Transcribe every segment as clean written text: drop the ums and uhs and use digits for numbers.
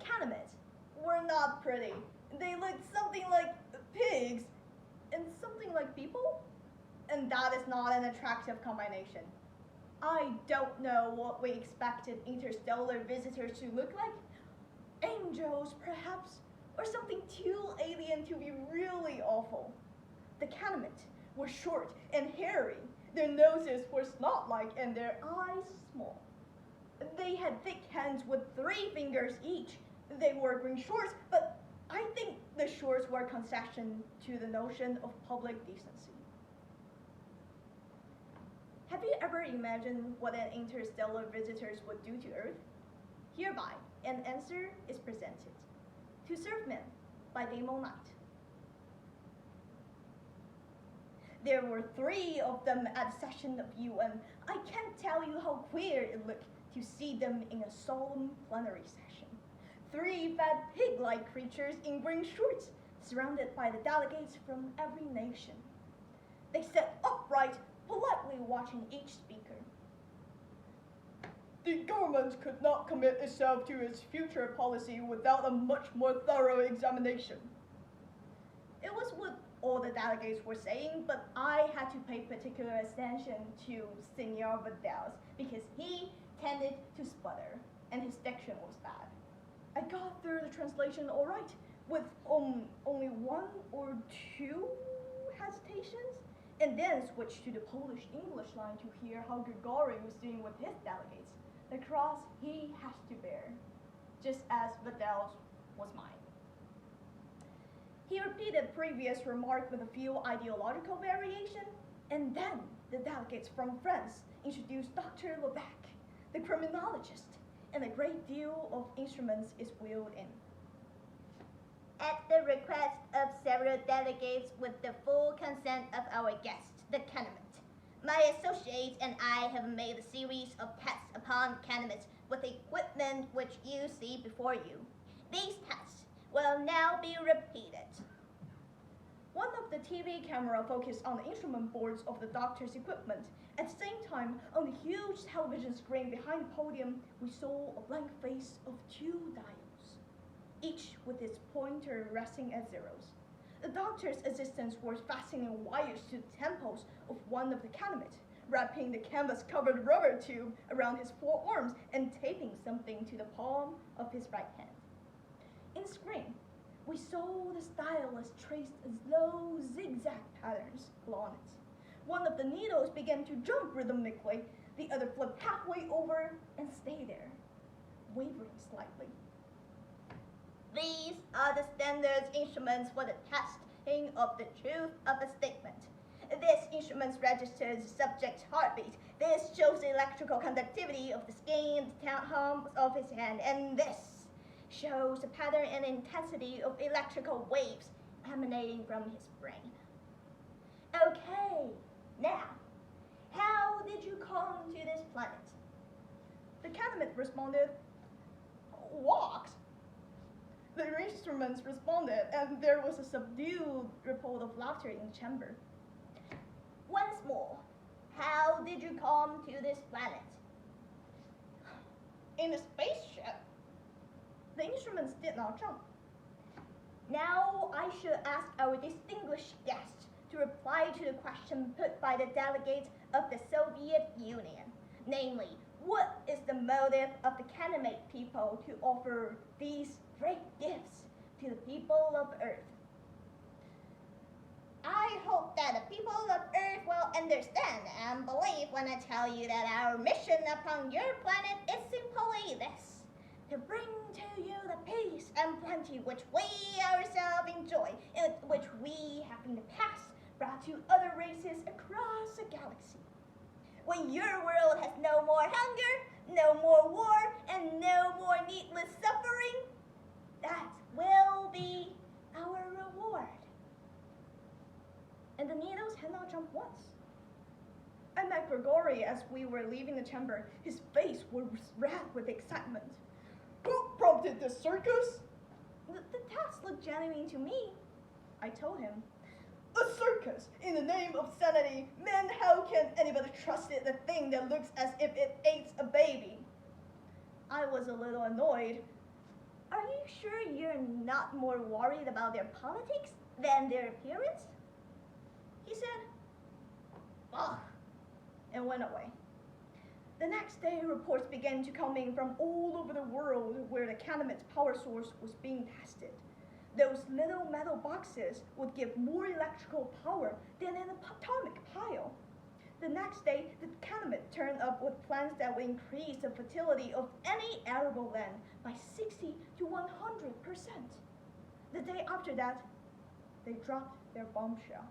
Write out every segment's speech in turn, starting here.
canamies were not pretty. They looked something like pigs and something like people, and that is not an attractive combination. I don't know what we expected interstellar visitors to look like. Angels, perhaps, or something too alien to be really awful. The Canaanite were short and hairy. Their noses were snot-like and their eyes small. They had thick hands with 3 fingers each. They wore green shorts, but I think the shorts were a concession to the notion of public decency. Have you ever imagined what an interstellar visitors would do to Earth? Hereby, an answer is presented. To serve men by Damon Knight. There were 3 of them at a session of UN. I can't tell you how queer it looked to see them in a solemn plenary session. 3 fat pig-like creatures in green shorts, surrounded by the delegates from every nation. They sat upright, politely watching each speaker. The government could not commit itself to its future policy without a much more thorough examination. It was what all the delegates were saying, but I had to pay particular attention to Senor Vidal's because he tended to sputter and his diction was bad. I got through the translation all right, with only 1 or 2 hesitations, and then switched to the Polish-English line to hear how Grigori was doing with his delegates, the cross he has to bear, just as Vidal's was mine. He repeated previous remark with a few ideological variation, and then the delegates from France introduced Dr. Lebec, the criminologist, and a great deal of instruments is wheeled in. At the request of several delegates with the full consent of our guest, the Canaanite, my associates and I have made a series of tests upon Canaanites with equipment which you see before you. These tests will now be repeated. One of the TV camera focused on the instrument boards of the doctor's equipment. At the same time, on the huge television screen behind the podium, we saw a blank face of 2 dials, each with its pointer resting at zeros. The doctor's assistants were fastening wires to the temples of one of the Canaanites, wrapping the canvas-covered rubber tube around his forearms and taping something to the palm of his right hand. In the screen, we saw the stylus traced slow zigzag patterns along it. One of the needles began to jump rhythmically, the other flipped halfway over and stayed there, wavering slightly. These are the standard instruments for the testing of the truth of a statement. This instrument registers the subject's heartbeat. This shows the electrical conductivity of the skin in the palm of his hand, and this shows the pattern and intensity of electrical waves emanating from his brain. Okay, now, how did you come to this planet? The Canaanite responded, walks. The instruments responded, and there was a subdued ripple of laughter in the chamber. Once more, how did you come to this planet? In a spaceship. The instruments did not jump. Now I should ask our distinguished guest to reply to the question put by the delegates of the Soviet Union, namely, what is the motive of the Canaanite people to offer these great gifts to the people of Earth? I hope that the people of Earth will understand and believe when I tell you that our mission upon your planet is simply this: to bring to you the peace and plenty which we ourselves enjoy, and which we have in the past brought to other races across the galaxy. When your world has no more hunger, no more war, and no more needless suffering, that will be our reward. And the needles had not jumped once. I met Grigori as we were leaving the chamber. His face was red with excitement. Who prompted this circus? The task looked genuine to me. I told him. A circus! In the name of sanity, man, how can anybody trust it, the thing that looks as if it ate a baby? I was a little annoyed. Are you sure you're not more worried about their politics than their appearance? He said, ugh, and went away. The next day, reports began to come in from all over the world where the Canamit's power source was being tested. Those little metal boxes would give more electrical power than an atomic pile. The next day, the Canamit turned up with plans that would increase the fertility of any arable land by 60 to 100%. The day after that, they dropped their bombshell.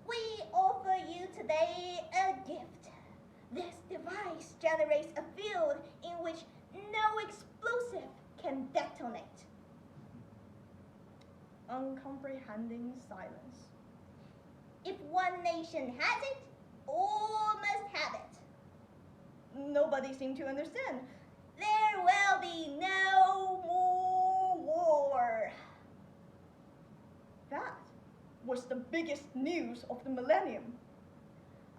We offer you today a gift. This device generates a field in which no explosive can detonate. Uncomprehending silence. If one nation has it, all must have it. Nobody seemed to understand. There will be no more war. That was the biggest news of the millennium.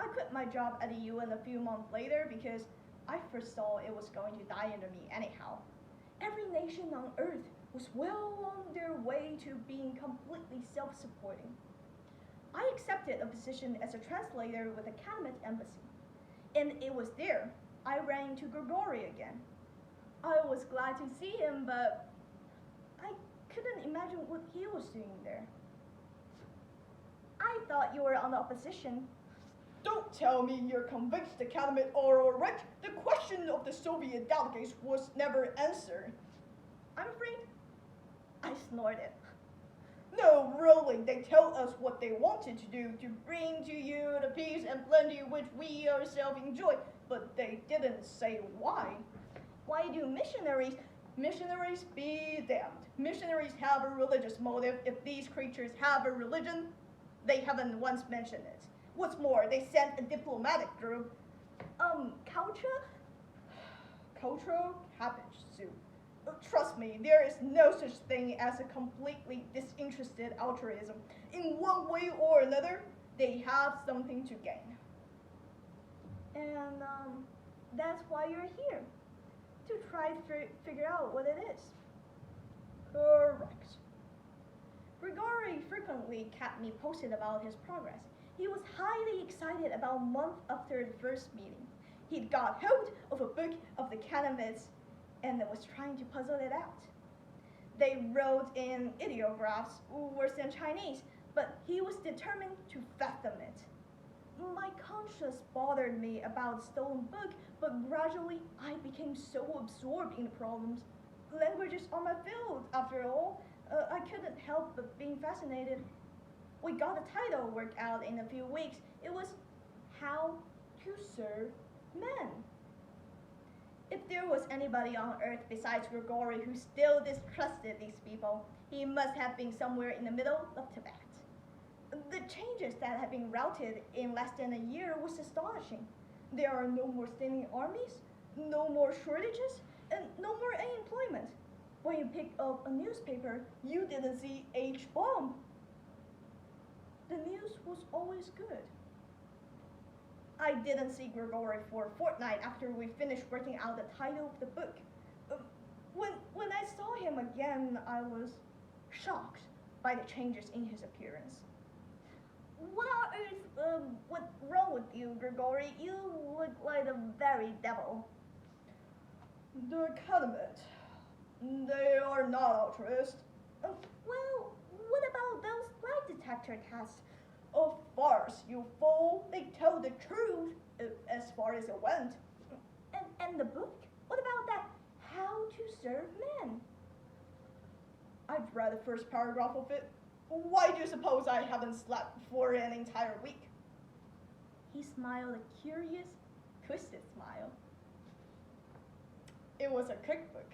I quit my job at the UN a few months later because I foresaw it was going to die under me anyhow. Every nation on Earth was well on their way to being completely self-supporting. I accepted a position as a translator with the Canamit embassy, and it was there I ran into Grigori again. I was glad to see him, but I couldn't imagine what he was doing there. I thought you were on the opposition. Don't tell me you're convinced the Canamit are all right. The question of the Soviet delegates was never answered. I'm afraid. I snorted. No, really, they tell us what they wanted to do, to bring to you the peace and plenty which we ourselves enjoy, but they didn't say why. Why do missionaries be damned? Missionaries have a religious motive. If these creatures have a religion, they haven't once mentioned it. What's more, they sent a diplomatic group. Cultural cabbage soup. Trust me, there is no such thing as a completely disinterested altruism. In one way or another, they have something to gain. And that's why you're here, to try to figure out what it is. Correct. Grigori frequently kept me posted about his progress. He was highly excited about a month after the first meeting. He'd got hold of a book of the Canamits and was trying to puzzle it out. They wrote in ideographs, worse than Chinese, but he was determined to fathom it. My conscience bothered me about the stolen book, but gradually I became so absorbed in the problems. Languages are my field, after all. I couldn't help but being fascinated. We got the title worked out in a few weeks. It was How to Serve Men. If there was anybody on Earth besides Grigori who still distrusted these people, he must have been somewhere in the middle of Tibet. The changes that have been routed in less than a year was astonishing. There are no more standing armies, no more shortages, and no more unemployment. When you pick up a newspaper, you didn't see H-bomb. The news was always good. I didn't see Grigori for a fortnight after we finished working out the title of the book. When I saw him again, I was shocked by the changes in his appearance. What on earth, what's wrong with you, Grigori? You look like the very devil. The Canamit. They are not altruist. Well, what about those lie detector tests? A farce, you fool. They told the truth, as far as it went. And the book? What about that How to Serve Men? I've read the first paragraph of it. Why do you suppose I haven't slept for an entire week? He smiled a curious, twisted smile. It was a cookbook.